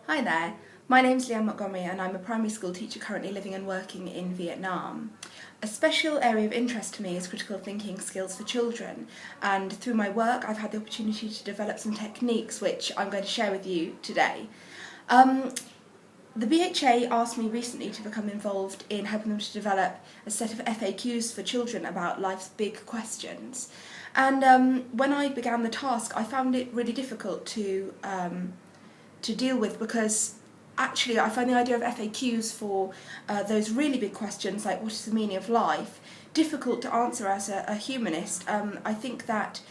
Hi there, my name's Lian Montgomery and I'm a primary school teacher currently living and working in Vietnam. A special area of interest to me is critical thinking skills for children, and through my work I've had the opportunity to develop some techniques which I'm going to share with you today. The BHA asked me recently to become involved in helping them to develop a set of FAQs for children about life's big questions. And when I began the task, I found it really difficult to deal with, because actually I find the idea of FAQs for those really big questions like what is the meaning of life difficult to answer as a humanist. I think that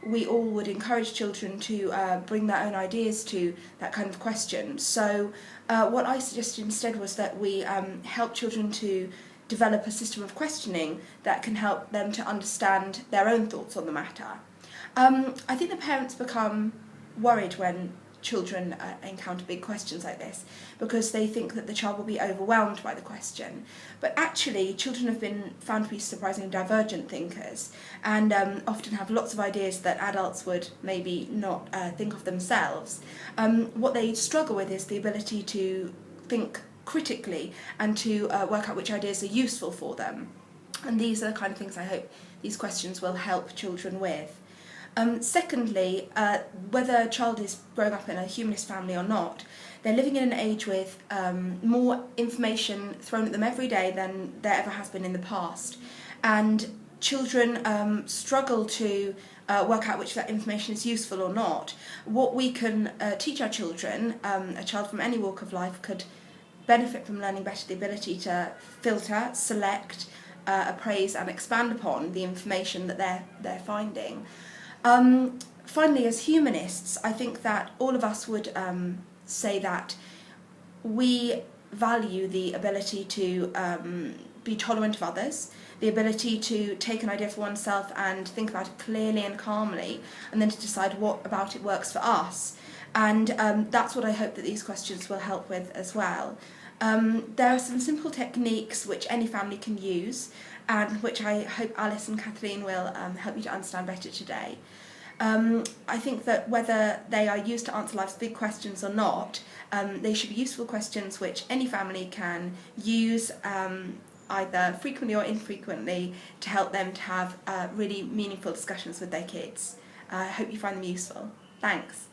we all would encourage children to bring their own ideas to that kind of question. So what I suggested instead was that we help children to develop a system of questioning that can help them to understand their own thoughts on the matter. I think the parents become worried when children encounter big questions like this, because they think that the child will be overwhelmed by the question. But actually, children have been found to be surprisingly divergent thinkers, and often have lots of ideas that adults would maybe not think of themselves. What they struggle with is the ability to think critically and to work out which ideas are useful for them. And these are the kind of things I hope these questions will help children with. Secondly, whether a child is growing up in a humanist family or not, they're living in an age with more information thrown at them every day than there ever has been in the past. And children struggle to work out which that information is useful or not. What we can teach our children, a child from any walk of life could benefit from learning better the ability to filter, select, appraise and expand upon the information that they're finding. Finally, as humanists, I think that all of us would say that we value the ability to be tolerant of others, the ability to take an idea for oneself and think about it clearly and calmly, and then to decide what about it works for us. And that's what I hope that these questions will help with as well. There are some simple techniques which any family can use, and which I hope Alice and Kathleen will help you to understand better today. I think that whether they are used to answer life's big questions or not, they should be useful questions which any family can use either frequently or infrequently to help them to have really meaningful discussions with their kids. I hope you find them useful. Thanks.